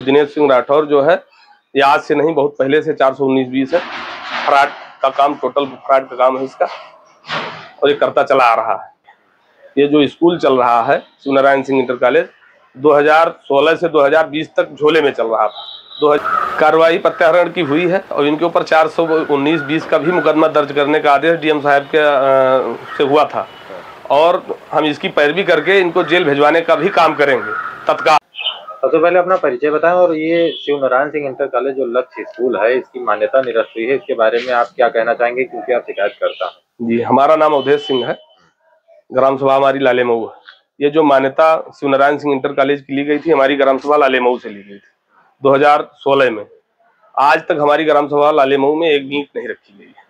दिनेश सिंह राठौर जो है, ये आज से नहीं बहुत पहले से 419-20 है। फ्रॉड का काम, टोटल फ्रॉड का काम है इसका, और ये करता चला आ रहा है। ये जो स्कूल चल रहा है शिवनारायण सिंह इंटर कॉलेज, 2016 से 2020 तक झोले में चल रहा था। कार्रवाई प्रत्याहरण की हुई है और इनके ऊपर 419-20 का भी मुकदमा दर्ज करने का आदेश डीएम साहब के से हुआ था, और हम इसकी पैरवी करके इनको जेल भिजवाने का भी काम करेंगे तत्काल। सबसे पहले अपना परिचय बताएं, और ये शिवनारायण सिंह इंटर कॉलेज जो लक्ष्य स्कूल है, इसकी मान्यता निरस्त हुई है, इसके बारे में आप क्या कहना चाहेंगे, क्योंकि आप शिकायत करता हैं? जी, हमारा नाम अवधेश सिंह है, ग्राम सभा हमारी लालेमऊ है। ये जो मान्यता शिवनारायण सिंह इंटर कॉलेज की ली गई थी, हमारी ग्राम सभा लालेमऊ से ली गई थी 2016 में। आज तक हमारी ग्राम सभा लालेमऊ में एक भी ईंट नहीं रखी गई है।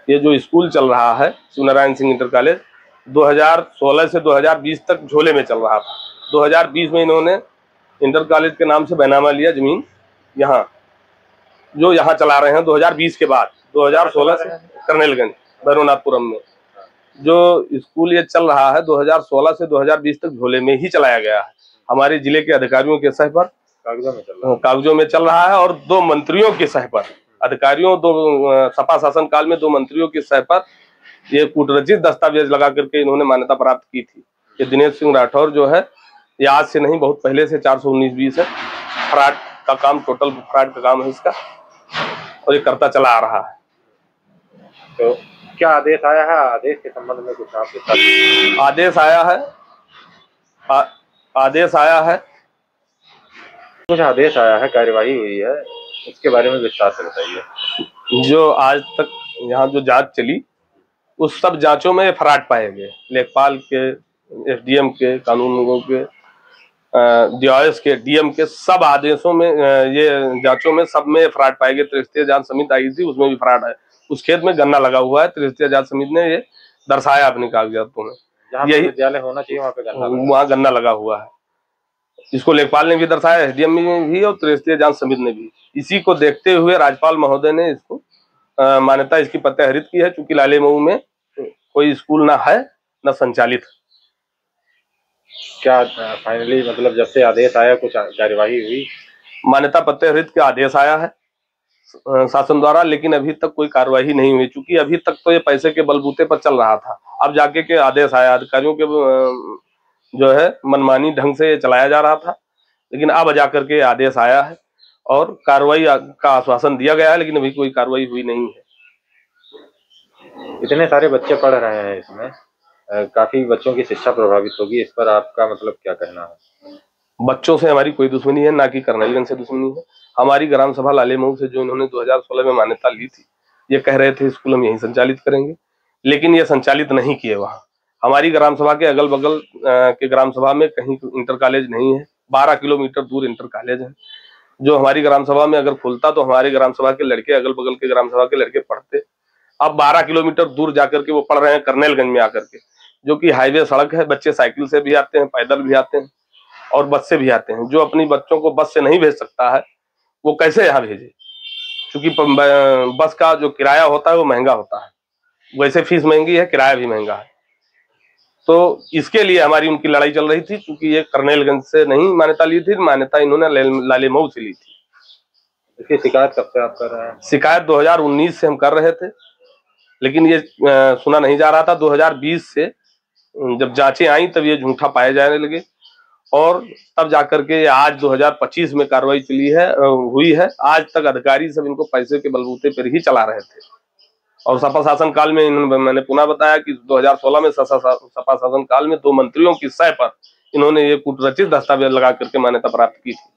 ये जो स्कूल चल रहा है शिवनारायण सिंह इंटर कॉलेज, 2016 से 2020 तक झोले में चल रहा था। 2020 में इन्होंने इंटर कॉलेज के नाम से बैनामा लिया जमीन, यहाँ जो यहाँ चला रहे हैं 2020 के बाद। 2016 से कर्नेलगंज भैरवनाथपुरम में जो स्कूल ये चल रहा है, 2016 से 2020 तक झोले में ही चलाया गया है। हमारे जिले के अधिकारियों के सह पर कागजों में चल रहा है, और 2 मंत्रियों के सह पर, अधिकारियों, 2 सपा शासन काल में 2 मंत्रियों के सह पर ये कूटरचित दस्तावेज लगा करके इन्होंने मान्यता प्राप्त की थी। ये दिनेश सिंह राठौर जो है, ये आज से नहीं बहुत पहले से 419-20 है। फ्रॉड का काम, टोटल फ्रॉड का काम है इसका, और ये करता चला आ रहा है। तो क्या आदेश आया है? आदेश के संबंध में कुछ आपके साथ? आदेश आया है, आदेश आया है, कुछ आदेश आया है, कार्यवाही हुई है, उसके बारे में विस्तार से बताइए। जो आज तक यहाँ जो जांच चली, उस सब जांचों में फ्रॉड पाए गए। लेखपाल के, एसडीएम के, कानून के, डीआईएस के, डीएम के, सब आदेशों में, ये जांचों में सब में फ्रॉड पाए गए। त्रिस्तरीय जांच समिति आई थी, उसमें भी फ्रॉड है। उस खेत में गन्ना लगा हुआ है, त्रिस्तरीय जांच समिति ने ये दर्शाया अपने कागजातों में। यही विद्यालय होना चाहिए वहाँ गन्ना लगा हुआ है। इसको लेखपाल ने भी दर्शाया, एसडीएम ने भी और त्रिस्तरीय जांच समिति ने भी। इसी को देखते हुए राज्यपाल महोदय ने इसको मान्यता इसकी प्रत्याहरित की है, चूंकि लालेमऊ में कोई स्कूल ना है न संचालित। क्या फाइनली मतलब जब से आदेश आया कुछ कार्यवाही हुई? मान्यता प्रत्याहरित का आदेश आया है शासन द्वारा, लेकिन अभी तक कोई कार्यवाही नहीं हुई, चूंकि अभी तक तो ये पैसे के बलबूते पर चल रहा था। अब जाके के आदेश आया, अधिकारियों के जो है मनमानी ढंग से चलाया जा रहा था, लेकिन अब जाकर के आदेश आया है और कार्रवाई का आश्वासन दिया गया है, लेकिन अभी कोई कार्रवाई हुई नहीं है। इतने सारे बच्चे पढ़ रहे हैं इसमें, काफी बच्चों की शिक्षा प्रभावित होगी, इस पर आपका मतलब क्या कहना है? बच्चों से हमारी कोई दुश्मनी है, ना कि कर्नेलगंज से दुश्मनी है। हमारी ग्राम सभा लालेमऊ से जो इन्होंने 2016 में मान्यता ली थी, ये कह रहे थे स्कूल हम यहीं संचालित करेंगे, लेकिन ये संचालित नहीं किए। वहाँ हमारी ग्राम सभा के अगल बगल के ग्राम सभा में कहीं इंटर कॉलेज नहीं है। 12 किलोमीटर दूर इंटर कॉलेज है। जो हमारी ग्राम सभा में अगर खुलता तो हमारे ग्राम सभा के लड़के, अगल बगल के ग्राम सभा के लड़के पढ़ते। अब 12 किलोमीटर दूर जाकर के वो पढ़ रहे हैं कर्नेलगंज में आकर के, जो कि हाईवे सड़क है। बच्चे साइकिल से भी आते हैं, पैदल भी आते हैं और बस से भी आते हैं। जो अपनी बच्चों को बस से नहीं भेज सकता है, वो कैसे यहाँ भेजे? क्योंकि बस का जो किराया होता है वो महंगा होता है, वैसे फीस महंगी है, किराया भी महंगा है। तो इसके लिए हमारी उनकी लड़ाई चल रही थी, क्योंकि ये कर्नेलगंज से नहीं मान्यता ली थी, मान्यता इन्होंने लालेमऊ से ली थी। इसकी शिकायत कब से आप कर रहे हैं? शिकायत 2019 से हम कर रहे थे, लेकिन ये सुना नहीं जा रहा था। 2020 से जब जांचें आई तब ये झूठा पाए जाने लगे, और तब जाकर के आज 2025 में कार्रवाई हुई है। आज तक अधिकारी सब इनको पैसे के बलबूते पर ही चला रहे थे। और सपा शासन काल में मैंने पुनः बताया कि 2016 में सपा शासन काल में 2 मंत्रियों की सह पर इन्होंने ये कूटरचित दस्तावेज लगा करके मान्यता प्राप्त की थी।